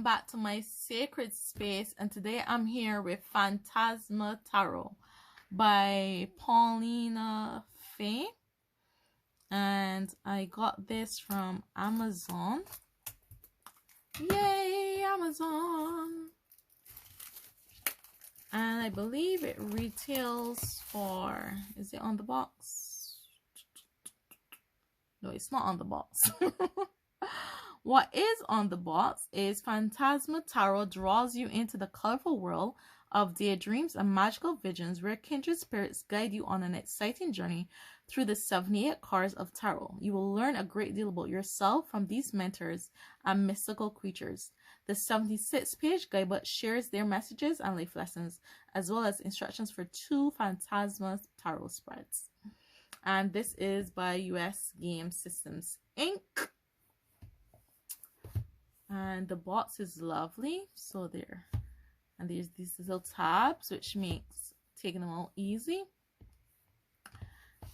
back to my sacred space, and today I'm here with Phantasma Tarot by Paulina Faye, and I got this from Amazon. Yay, Amazon! And I believe it retails for, is it on the box? No, it's not on the box. What is on the box is Phantasma Tarot draws you into the colorful world of daydreams and magical visions where kindred spirits guide you on an exciting journey through the 78 cards of tarot. You will learn a great deal about yourself from these mentors and mystical creatures. The 76-page guidebook shares their messages and life lessons, as well as instructions for 2 Phantasma Tarot spreads. And this is by US Game Systems Inc. And the box is lovely. So there. And there's these little tabs, which makes taking them out easy.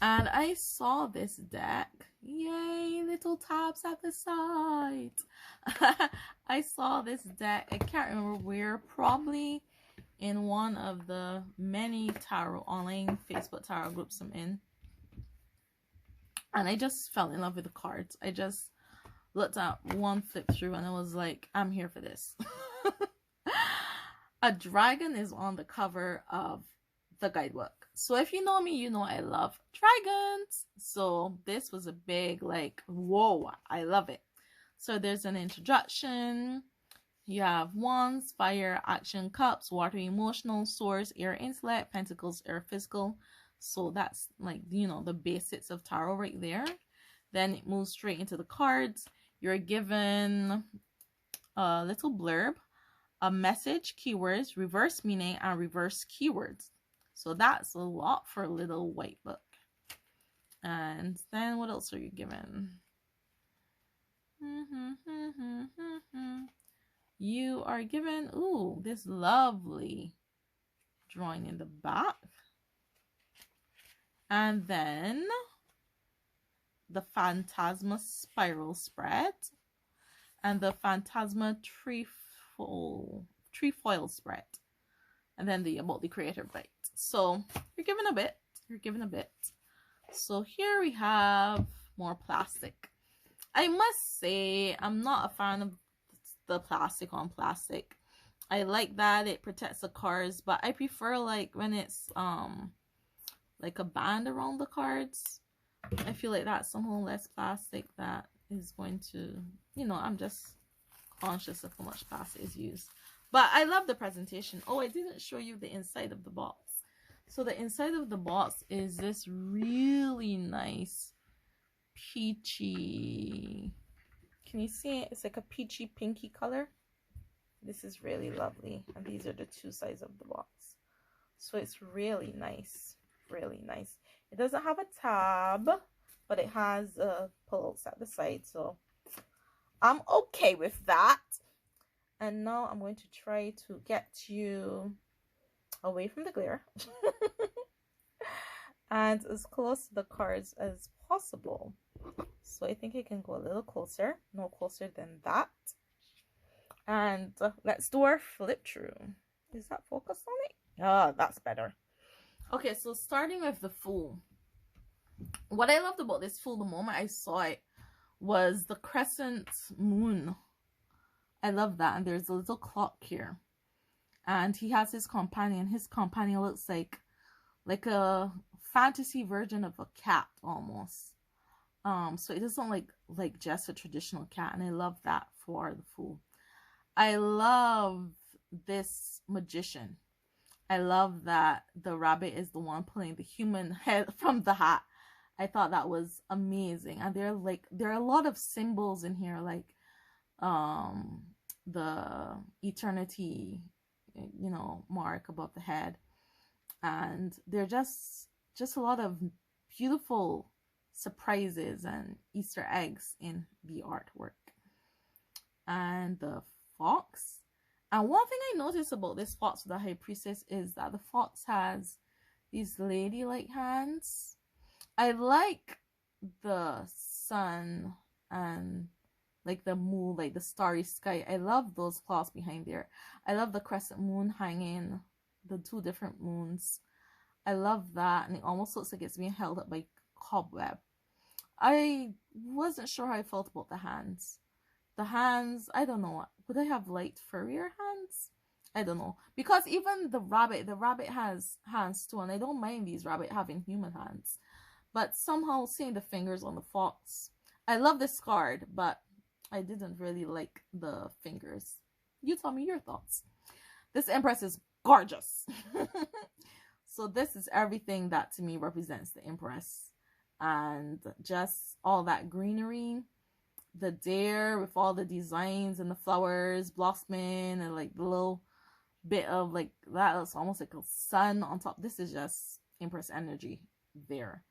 And I saw this deck. Yay, little tabs at the side. I saw this deck. I can't remember where. Probably in one of the many tarot online Facebook tarot groups I'm in. And I just fell in love with the cards. I just looked at one flip through and I was like, I'm here for this. A dragon is on the cover of the guidebook. So if you know me, you know I love dragons. So this was a big, like, whoa, I love it. So there's an introduction. You have wands, fire, action, cups, water, emotional, swords, air, intellect, pentacles, air, physical. So that's like, you know, the basics of tarot right there. Then it moves straight into the cards. You're given a little blurb, a message, keywords, reverse meaning, and reverse keywords. So that's a lot for a little white book. And then what else are you given? You are given, ooh, this lovely drawing in the back. And then the Phantasma Spiral spread and the Phantasma trefoil spread, and then the about the creator bite. So you're given a bit. So here we have more plastic. I must say I'm not a fan of the plastic on plastic. I like that it protects the cards, but I prefer like when it's like a band around the cards. I feel like that's somehow less plastic that is going to, you know, I'm just conscious of how much plastic is used. But I love the presentation. Oh, I didn't show you the inside of the box. So the inside of the box is this really nice peachy, can you see it? It's like a peachy pinky color. This is really lovely. And these are the 2 sides of the box. So it's really nice. Really nice. It doesn't have a tab, but it has pulls at the side, so I'm okay with that. And now I'm going to try to get you away from the glare and as close to the cards as possible. So I think I can go a little closer, no closer than that. And let's do our flip through. Is that focused on it? Ah, that's better. Okay, so starting with the Fool. What I loved about this Fool the moment I saw it was the crescent moon. I love that. And there's a little clock here. And he has his companion. His companion looks like a fantasy version of a cat almost. So it doesn't look like just a traditional cat. And I love that for the Fool. I love this magician. I love that the rabbit is the one pulling the human head from the hat. I thought that was amazing. And there are a lot of symbols in here, like the eternity, you know, mark above the head. And they're just a lot of beautiful surprises and Easter eggs in the artwork. And the fox. And one thing I noticed about this fox with the High Priestess is that the fox has these ladylike hands. I like the sun and like the moon, like the starry sky. I love those cloths behind there. I love the crescent moon hanging, the two different moons. I love that, and it almost looks like it's being held up by cobweb. I wasn't sure how I felt about the hands. The hands, I don't know. Would I have liked furrier hands? I don't know. Because even the rabbit has hands too, and I don't mind these rabbit having human hands. But somehow seeing the fingers on the fox. I love this card, but I didn't really like the fingers. You tell me your thoughts. This Empress is gorgeous. So this is everything that to me represents the Empress. And just all that greenery, the dare with all the designs and the flowers blossoming, and like the little bit of like that looks almost like a sun on top. This is just Empress energy there.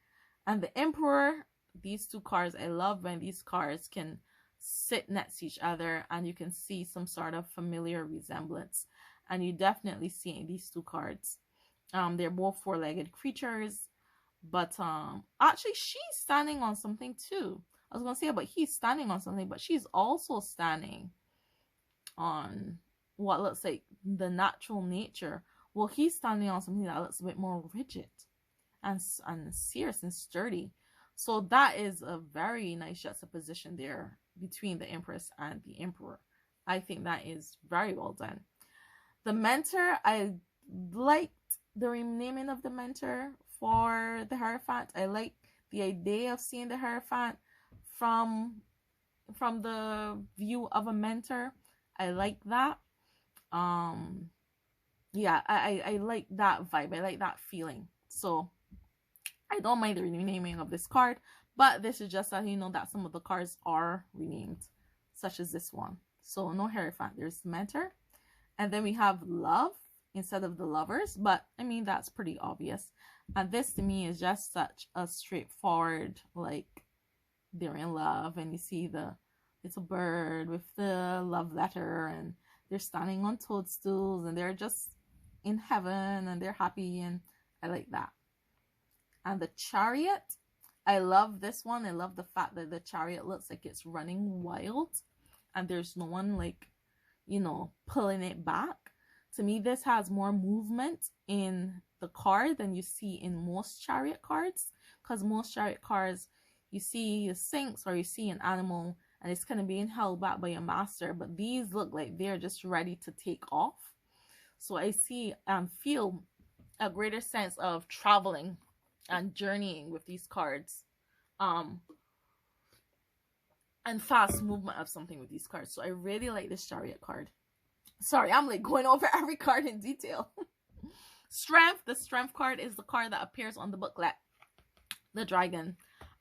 And the Emperor, these two cards, I love when these cards can sit next to each other and you can see some sort of familiar resemblance. And you definitely see in these two cards. They're both four-legged creatures, but actually she's standing on something too. I was gonna say, but he's standing on something, but she's also standing on what looks like the natural nature. Well, he's standing on something that looks a bit more rigid and serious and sturdy. So that is a very nice juxtaposition there between the Empress and the Emperor. I think that is very well done. The Mentor, I liked the renaming of the Mentor for the Hierophant. I like the idea of seeing the Hierophant from the view of a mentor. I like that. Yeah, I like that vibe. I like that feeling. So I don't mind the renaming of this card, but this is just that you know that some of the cards are renamed, such as this one. So no Hierophant, there's Mentor. And then we have Love instead of the Lovers, but I mean that's pretty obvious. And this to me is just such a straightforward, like they're in love, and you see the little bird with the love letter, and they're standing on toadstools, and they're just in heaven, and they're happy, and I like that. And the Chariot, I love this one. I love the fact that the Chariot looks like it's running wild, and there's no one like, you know, pulling it back. To me, this has more movement in the card than you see in most Chariot cards, because most Chariot cards, you see a Sphinx or you see an animal and it's kind of being held back by a master, but these look like they're just ready to take off. So I see and feel a greater sense of traveling and journeying with these cards, and fast movement of something with these cards. So I really like this Chariot card. Sorry, I'm like going over every card in detail. Strength, the Strength card is the card that appears on the booklet. The dragon.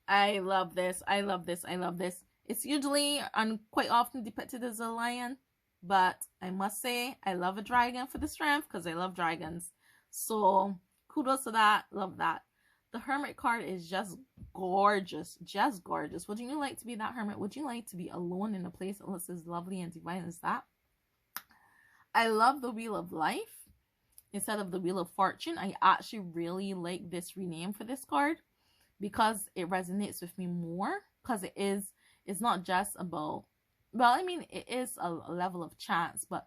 I love this. I love this. I love this. It's usually and quite often depicted as a lion, but I must say I love a dragon for the strength because I love dragons. So kudos to that. Love that. The Hermit card is just gorgeous. Just gorgeous. Would you like to be that hermit? Would you like to be alone in a place that looks as lovely and divine as that? I love the Wheel of Life instead of the Wheel of Fortune. I actually really like this rename for this card because it resonates with me more, because it's not just about, well, I mean, it is a level of chance, but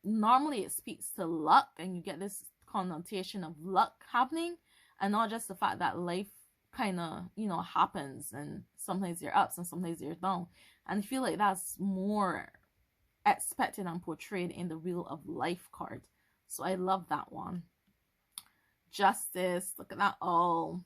normally it speaks to luck, and you get this connotation of luck happening, and not just the fact that life kind of, you know, happens, and sometimes you're ups and sometimes you're down. And I feel like that's more expected and portrayed in the Wheel of Life card. So I love that one. Justice, look at that. Oh,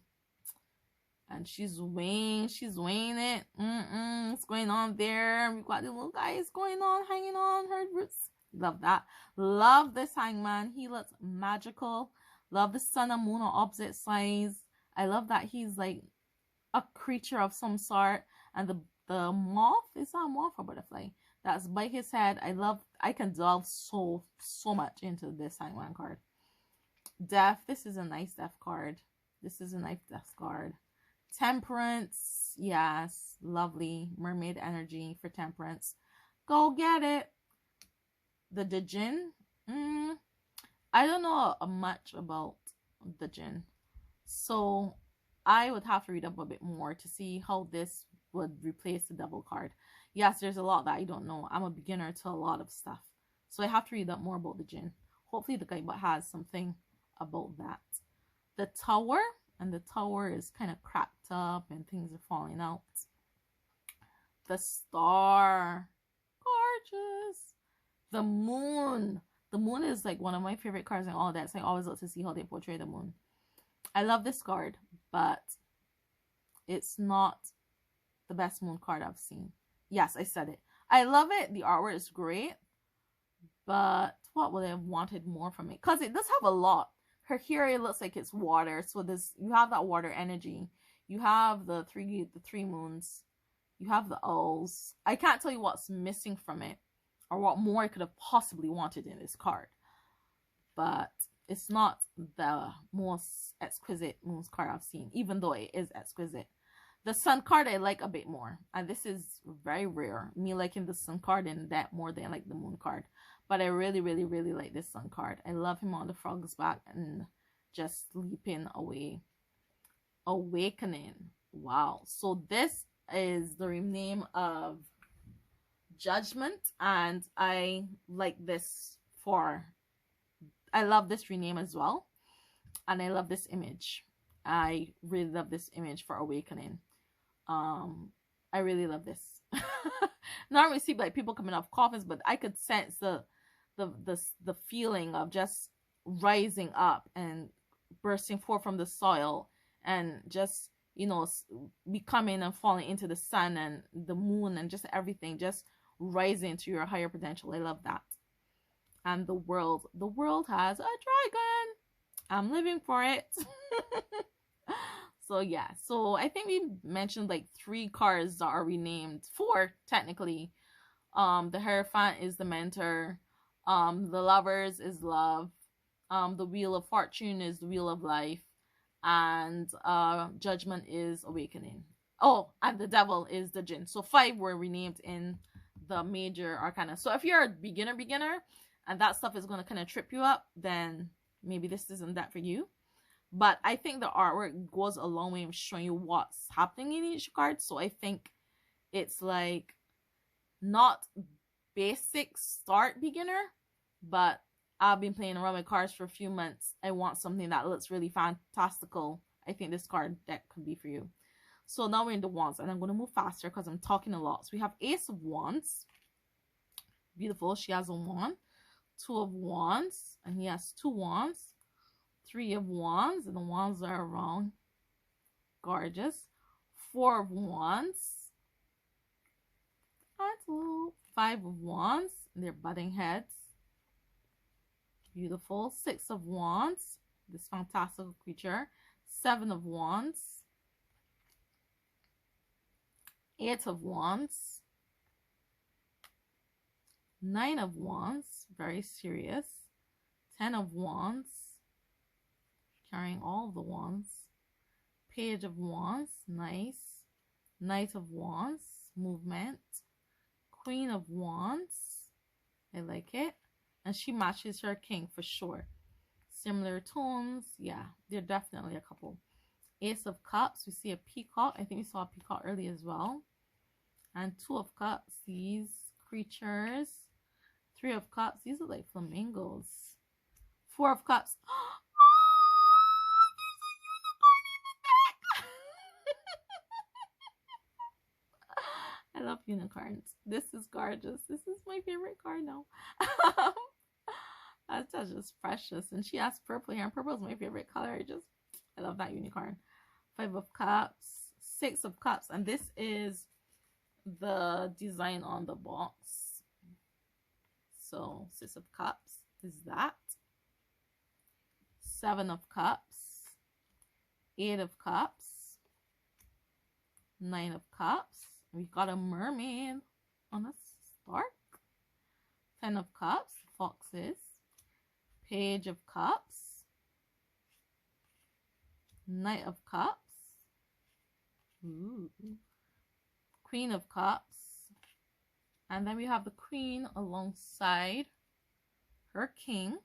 and she's weighing it. What's going on there? We've got the little guys going on, hanging on her roots. Love that. Love this Hangman. He looks magical. Love the sun and moon on opposite sides. I love that he's like a creature of some sort. And the moth, is that a moth or butterfly? That's by his head. I can delve so much into this Hangman card. Death. This is a nice death card. This is a nice death card. Temperance. Yes. Lovely. Mermaid energy for Temperance. Go get it. The Djinn. I don't know much about the Djinn, so I would have to read up a bit more to see how this would replace the Devil card. Yes, there's a lot that I don't know. I'm a beginner to a lot of stuff. So I have to read up more about the jinn. Hopefully the guidebook has something about that. The tower, and the tower is kind of cracked up and things are falling out. The star, gorgeous. The moon. The moon is like one of my favorite cards in all that. So I always look to see how they portray the moon. I love this card, but it's not the best moon card I've seen. Yes, I said it. I love it. The artwork is great. But what would I have wanted more from it? Because it does have a lot. Her hair, it looks like it's water. So this, you have that water energy. You have the three moons. You have the owls. I can't tell you what's missing from it, or what more I could have possibly wanted in this card. But it's not the most exquisite moons card I've seen, even though it is exquisite. The sun card I like a bit more, and this is very rare, me liking the sun card in that more than like the moon card. But I really like this sun card. I love him on the frog's back and just sleeping away. Awakening. Wow. So this is the rename of Judgment, and I like this for, I love this rename as well, and I love this image. I really love this image for Awakening. I really love this. Not really see like people coming off coffins, but I could sense the feeling of just rising up and bursting forth from the soil, and just, you know, becoming and falling into the sun and the moon and just everything, just rising to your higher potential. I love that. And the world has a dragon. I'm living for it. So yeah, so I think we mentioned like 3 cards that are renamed, 4 technically. The Hierophant is the mentor. The Lovers is love. The Wheel of Fortune is the wheel of life. And Judgment is awakening. Oh, and the Devil is the jinn. So 5 were renamed in the major arcana. So if you're a beginner and that stuff is going to kind of trip you up, then maybe this isn't that for you. But I think the artwork goes a long way in showing you what's happening in each card. So I think it's like not basic start beginner, but I've been playing around with cards for a few months. I want something that looks really fantastical. I think this card deck could be for you. So now we're in the wands, and I'm going to move faster because I'm talking a lot. So we have Ace of Wands. Beautiful. She has a wand. 2 of Wands, and he has 2 wands. 3 of Wands, and the wands are around. Gorgeous. 4 of Wands. 5 of Wands. They're butting heads. Beautiful. 6 of Wands. This fantastical creature. 7 of Wands. 8 of Wands. 9 of Wands. Very serious. 10 of Wands. Carrying all the wands. Page of Wands. Nice. Knight of Wands. Movement. Queen of Wands. I like it. And she matches her king for sure. Similar tones. Yeah, they're definitely a couple. Ace of Cups. We see a peacock. I think we saw a peacock earlier as well. And 2 of Cups. These creatures. 3 of Cups. These are like flamingos. 4 of Cups. I love unicorns. This is gorgeous. This is my favorite card now. That's just precious. And she has purple hair, and purple is my favorite color. I love that unicorn. 5 of Cups, 6 of Cups, and this is the design on the box. So 6 of Cups is that. 7 of Cups, 8 of Cups, 9 of Cups. We got a mermaid on a stork. 10 of Cups, foxes. Page of Cups. Knight of Cups. Ooh. Queen of Cups. And then we have the Queen alongside her king.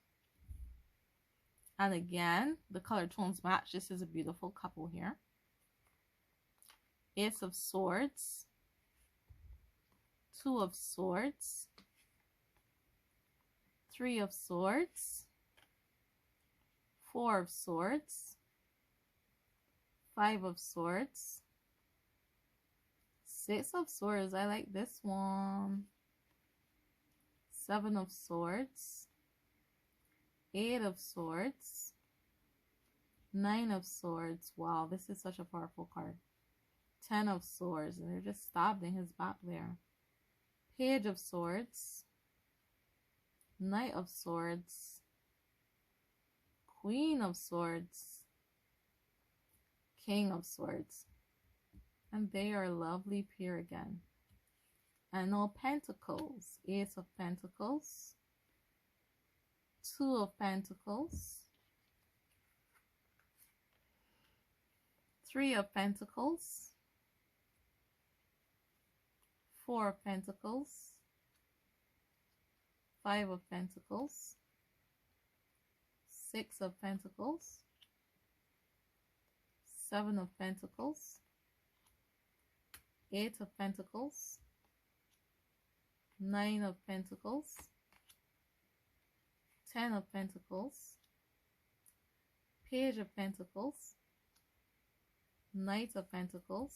And again, the color tones match. This is a beautiful couple here. Ace of Swords. Two of Swords, Three of Swords, Four of Swords, Five of Swords, Six of Swords. I like this one. Seven of Swords, Eight of Swords, Nine of Swords. Wow, this is such a powerful card. 10 of Swords, and they're just stabbed in his back there. Page of Swords, Knight of Swords, Queen of Swords, King of Swords. And they are a lovely pair again. And now Pentacles, Ace of Pentacles, Two of Pentacles, Three of Pentacles, Four of Pentacles, Five of Pentacles, Six of Pentacles, Seven of Pentacles, Eight of Pentacles, Nine of Pentacles, 10 of Pentacles, Page of Pentacles, Knight of Pentacles,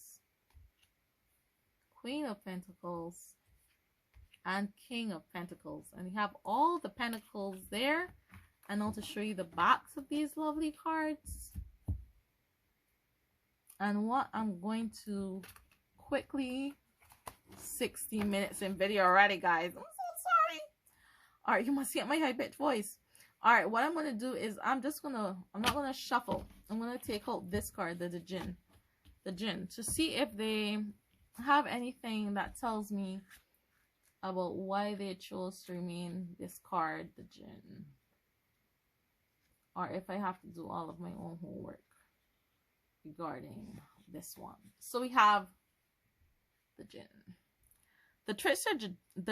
Queen of Pentacles, and King of Pentacles. And you have all the pentacles there. And now to show you the backs of these lovely cards. And what I'm going to quickly, 60 minutes in video already, guys. I'm so sorry. All right, you must get my high-pitched voice. All right, what I'm going to do is I'm not going to shuffle. I'm going to take out this card, the Jinn, to see if they have anything that tells me about why they chose to remain this card, the Jinn. Or if I have to do all of my own homework regarding this one. So we have the Jinn. The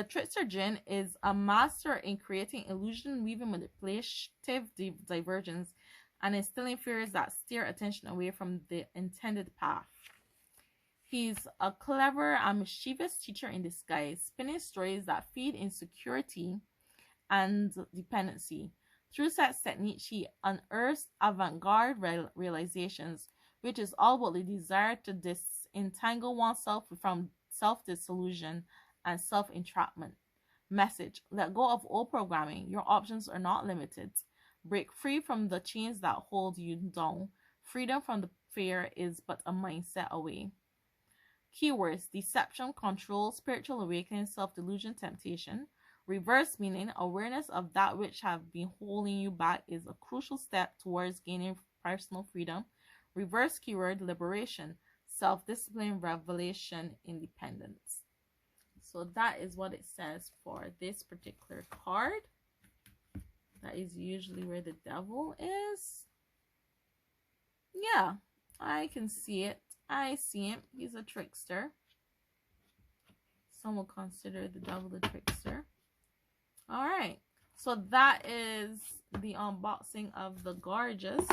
trickster Jinn is a master in creating illusion, weaving manipulative diversions, and instilling fears that steer attention away from the intended path. He's a clever and mischievous teacher in disguise, spinning stories that feed insecurity and dependency. Through such techniques, he unearths avant-garde realizations, which is all about the desire to disentangle oneself from self-disillusion and self-entrapment. Message: let go of old programming. Your options are not limited. Break free from the chains that hold you down. Freedom from the fear is but a mindset away. Keywords: deception, control, spiritual awakening, self-delusion, temptation. Reverse meaning: awareness of that which have been holding you back is a crucial step towards gaining personal freedom. Reverse keyword: liberation, self-discipline, revelation, independence. So that is what it says for this particular card. That is usually where the devil is. Yeah, I can see it. I see him. He's a trickster. Some will consider the devil the trickster. All right. So that is the unboxing of the gorgeous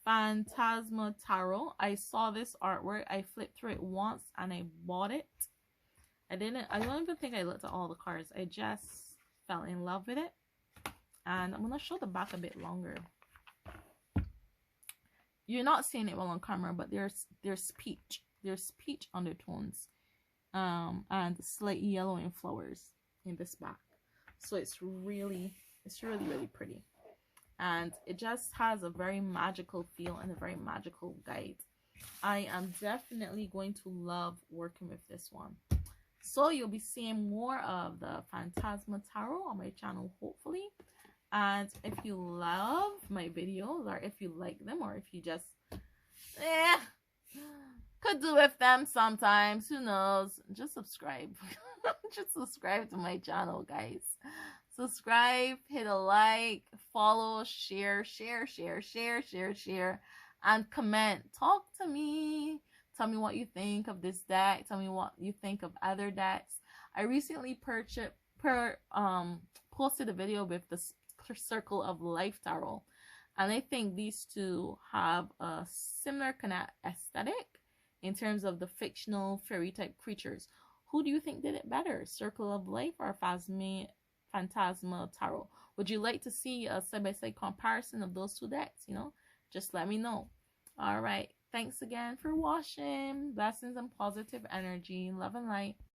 Phantasma Tarot. I saw this artwork. I flipped through it once and I bought it. I don't even think I looked at all the cards. I just fell in love with it. And I'm going to show the back a bit longer. You're not seeing it well on camera, but there's peach. There's peach undertones. And slight yellow in flowers in this back. So it's really pretty. And it just has a very magical feel and a very magical guide. I am definitely going to love working with this one. So you'll be seeing more of the Phantasma Tarot on my channel, hopefully. And if you love my videos, or if you like them, or if you just could do with them sometimes, who knows, just subscribe. Just subscribe to my channel, guys. Subscribe, hit a like, follow, share, and comment. Talk to me. Tell me what you think of this deck. Tell me what you think of other decks. I recently posted a video with the Circle of Life Tarot, and I think these two have a similar kind of aesthetic in terms of the fictional fairy type creatures Who do you think did it better, Circle of Life or Phantasma Tarot? Would you like to see a side-by-side comparison of those two decks? You know, just let me know. All right. Thanks again for watching. Blessings and positive energy. Love and light.